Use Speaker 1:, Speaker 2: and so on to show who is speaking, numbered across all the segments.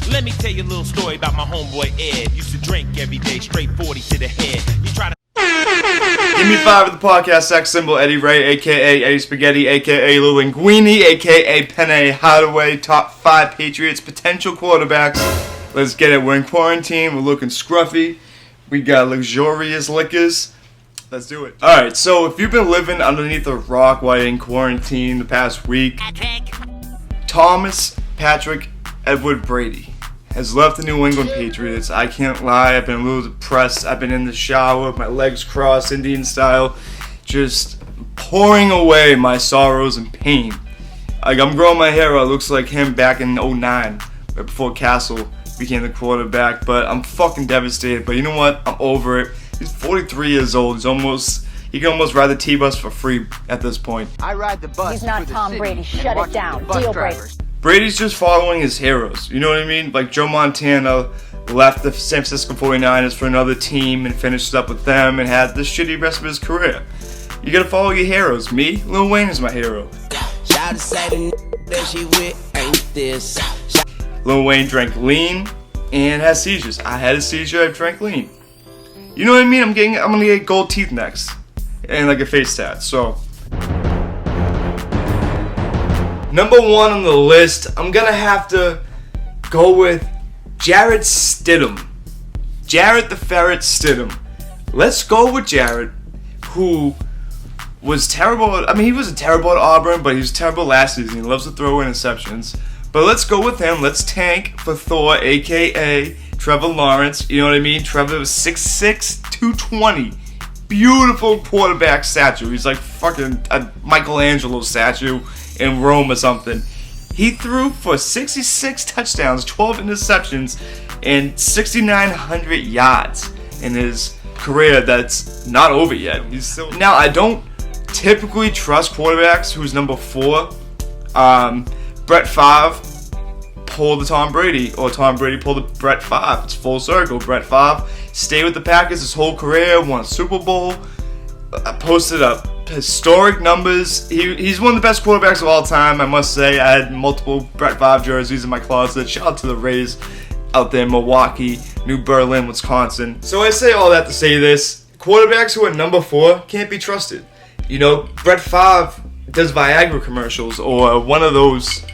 Speaker 1: Let me tell you a little story about my homeboy Ed. Used to drink every day, straight 40 to the head. You try to
Speaker 2: Give me 5 of the podcast sex symbol, Eddie Ray, a.k.a. Eddie Spaghetti, a.k.a. Lou Linguini, a.k.a. Penne Hardaway, top 5 Patriots potential quarterbacks. Let's get it. We're in quarantine. We're looking scruffy. We got luxurious liquors. Let's do it. Alright, so if you've been living underneath a rock while you're in quarantine the past week, Thomas Patrick Edward Brady has left the New England Patriots. I can't lie, I've been a little depressed. I've been in the shower, my legs crossed, Indian style, just pouring away my sorrows and pain. Like, I'm growing my hair out, it looks like him back in 09, right before Castle became the quarterback, but I'm fucking devastated. But you know what? I'm over it. He's 43 years old. He can almost ride the T-bus for free at this point.
Speaker 3: I ride the bus.
Speaker 4: He's not Tom Brady. Shut it down. Deal breaker.
Speaker 2: Brady's just following his heroes. You know what I mean? Like Joe Montana left the San Francisco 49ers for another team and finished up with them and had the shitty rest of his career. You gotta follow your heroes. Me, Lil Wayne is my hero. Lil Wayne drank lean and had seizures. I had a seizure, I drank lean. You know what I mean? I'm gonna get gold teeth next. And like a face tat, so. Number 1 on the list, I'm gonna have to go with Jarrett Stidham. Jarrett the Ferret Stidham. Let's go with Jarrett, who was terrible. I mean, he wasn't terrible at Auburn, but he was terrible last season. He loves to throw interceptions. But let's go with him. Let's tank for Thor, a.k.a. Trevor Lawrence. You know what I mean? Trevor was 6'6", 220. Beautiful quarterback statue. He's like fucking a Michelangelo statue in Rome or something. He threw for 66 touchdowns, 12 interceptions, and 6,900 yards in his career that's not over yet. He's still. Now, I don't typically trust quarterbacks who's number 4. Brett Favre pulled the Tom Brady, or Tom Brady pulled the Brett Favre. It's full circle. Brett Favre stayed with the Packers his whole career, won a Super Bowl, posted up historic numbers. He's one of the best quarterbacks of all time, I must say. I had multiple Brett Favre jerseys in my closet. Shout out to the Rays out there in Milwaukee, New Berlin, Wisconsin. So I say all that to say this. Quarterbacks who are number 4 can't be trusted. You know, Brett Favre does Viagra commercials or one of those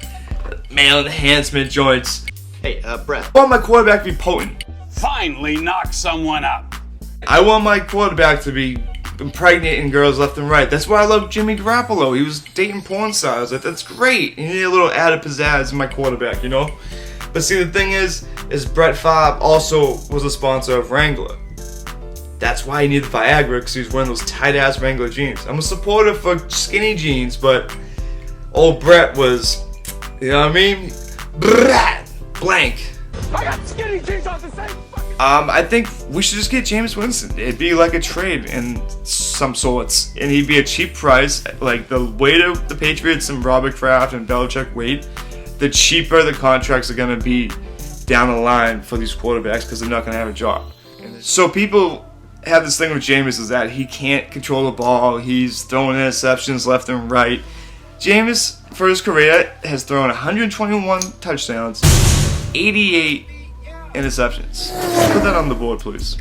Speaker 2: male enhancement joints.
Speaker 3: Hey, Brett.
Speaker 2: I want my quarterback to be potent.
Speaker 5: Finally knock someone up.
Speaker 2: I want my quarterback to be impregnating girls left and right. That's why I love Jimmy Garoppolo. He was dating porn stars. That's great. You need a little added pizzazz in my quarterback, you know? But see, the thing is Brett Favre also was a sponsor of Wrangler. That's why he needed Viagra, because he was wearing those tight-ass Wrangler jeans. I'm a supporter for skinny jeans, but old Brett was, you know what I mean? Blank.
Speaker 5: I got skinny jeans on the same.
Speaker 2: I think we should just get Jameis Winston. It'd be like a trade in some sorts, and he'd be a cheap price. Like, the waiter the Patriots and Robert Kraft and Belichick wait, the cheaper the contracts are gonna be down the line for these quarterbacks, because they're not gonna have a job. So people have this thing with Jameis is that he can't control the ball. He's throwing interceptions left and right. Jameis, for his career, has thrown 121 touchdowns, 88 interceptions. Put that on the board, please.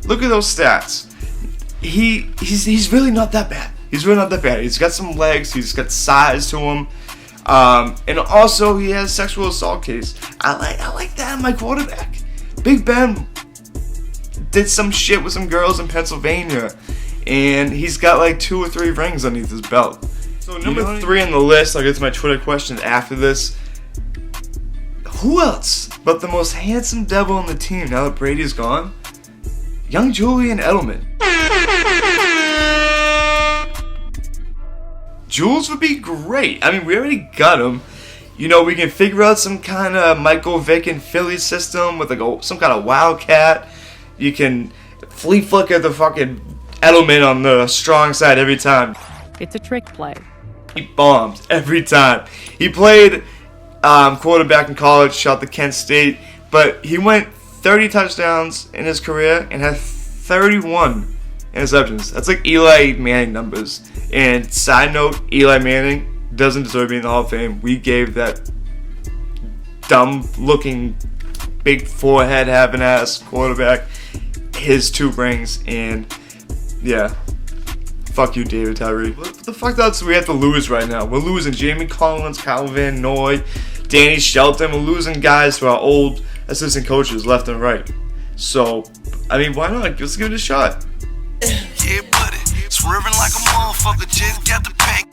Speaker 2: Look at those stats. He's really not that bad. He's really not that bad. He's got some legs. He's got size to him. And also, he has sexual assault case. I like that in my quarterback. Big Ben did some shit with some girls in Pennsylvania, and he's got like 2 or 3 rings underneath his belt. So number 3 on the list, I'll get to my Twitter questions after this. Who else but the most handsome devil on the team now that Brady's gone? Young Julian Edelman. Jules would be great. I mean, we already got him. You know, we can figure out some kind of Michael Vick and Philly system with like some kind of wildcat. You can flea flicker the fucking Edelman on the strong side every time.
Speaker 6: It's a trick play.
Speaker 2: He bombs every time. He played quarterback in college, shot to Kent State, but he went 30 touchdowns in his career and had 31 interceptions. That's like Eli Manning numbers. And side note, Eli Manning doesn't deserve to be in the Hall of Fame. We gave that dumb-looking, big forehead having ass quarterback his 2 rings, and yeah. Fuck you, David Tyree. What the fuck else do we have to lose right now? We're losing Jamie Collins, Calvin, Noy, Danny Shelton. We're losing guys to our old assistant coaches left and right. So, I mean, why not? Let's give it a shot.
Speaker 3: Yeah, buddy. Swerving like a motherfucker. Just got the pack.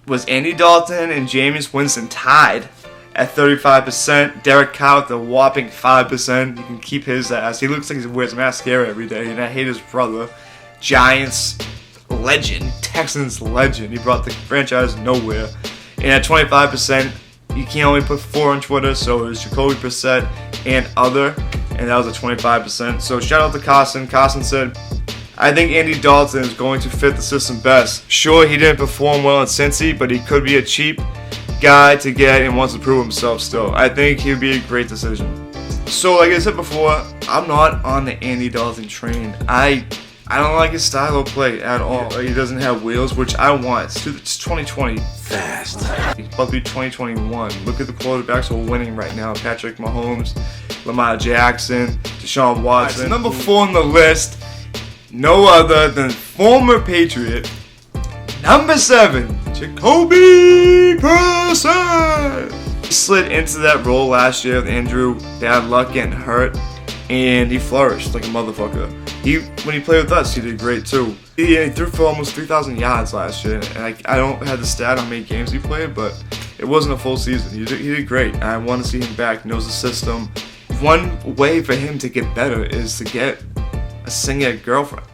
Speaker 2: Was Andy Dalton and Jameis Winston tied at 35%? Derek Carr with a whopping 5%. You can keep his ass. He looks like he wears mascara every day, and I hate his brother. Giants legend, Texans legend. He brought the franchise nowhere. And at 25%, you can only put 4 on Twitter, so it was Jacoby Brissett and other, and that was a 25%. So shout out to Carson. Carson said, I think Andy Dalton is going to fit the system best. Sure, he didn't perform well in Cincy, but he could be a cheap guy to get and wants to prove himself still. I think he'd be a great decision. So like I said before, I'm not on the Andy Dalton train. I don't like his style of play at all. He doesn't have wheels, which I want. It's 2020. Fast. He's about to be 2021. Look at the quarterbacks who are winning right now. Patrick Mahomes, Lamar Jackson, Deshaun Watson. Number 4 on the list, no other than former Patriot, number 7, Jacoby Brissett. He slid into that role last year with Andrew, bad luck getting hurt, and he flourished like a motherfucker. When he played with us, he did great too. He threw for almost 3,000 yards last year, and I don't have the stat on how many games he played, but it wasn't a full season. He did great. I want to see him back. Knows the system. One way for him to get better is to get a singer girlfriend.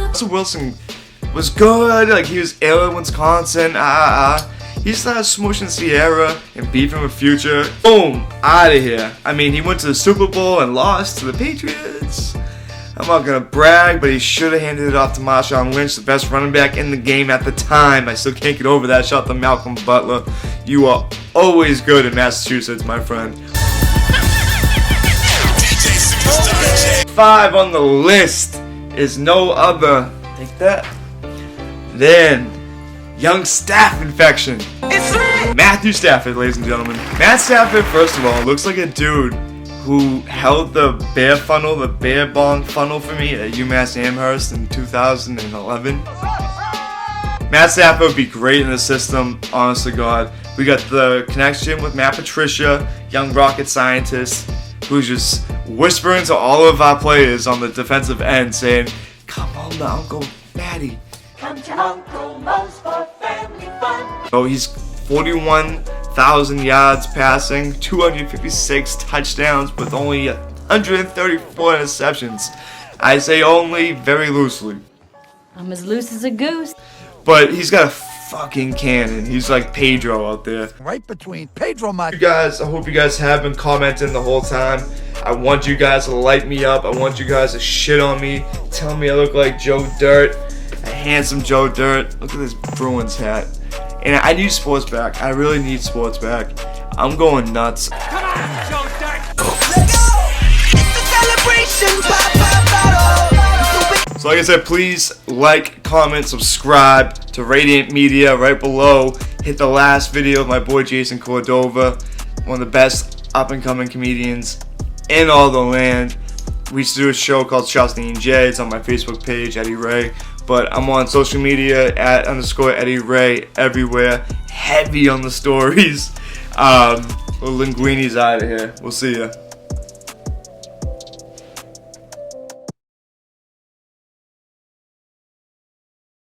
Speaker 2: Russell Wilson was good. Like, he was ill in Wisconsin. He started smooshing Sierra and beefing with Future. Boom, out of here. I mean, he went to the Super Bowl and lost to the Patriots. I'm not gonna brag, but he should have handed it off to Marshawn Lynch, the best running back in the game at the time. I still can't get over that. Shout out to Malcolm Butler. You are always good in Massachusetts, my friend. 5 on the list is no other, take that, than young staph infection. Matthew Stafford, ladies and gentlemen. Matt Stafford, first of all, looks like a dude who held the bear bong funnel for me at UMass Amherst in 2011. Matt Stafford would be great in the system, honest to God. We got the connection with Matt Patricia, young rocket scientist, who's just whispering to all of our players on the defensive end saying, come home to Uncle Matty.
Speaker 6: Come to Uncle Mo's for family fun.
Speaker 2: Oh, he's 41,000 yards passing, 256 touchdowns with only 134 interceptions. I say only very loosely.
Speaker 7: I'm as loose as a goose.
Speaker 2: But he's got a fucking cannon. He's like Pedro out there.
Speaker 8: Right between Pedro, my
Speaker 2: You guys, I hope you guys have been commenting the whole time. I want you guys to light me up. I want you guys to shit on me. Tell me I look like Joe Dirt. A handsome Joe Dirt. Look at this Bruins hat. And I need sports back. I really need sports back. I'm going nuts.
Speaker 1: Come on, Joe Dirt.
Speaker 2: So like I said, please like, comment, subscribe to Raydiant Media right below. Hit the last video of my boy Jason Cordova, one of the best up-and-coming comedians in all the land. We used to do a show called Chelsea and Jay. It's on my Facebook page, Eddie Ray. But I'm on social media at _Eddie Ray everywhere. Heavy on the stories. Linguini's out of here. We'll see ya.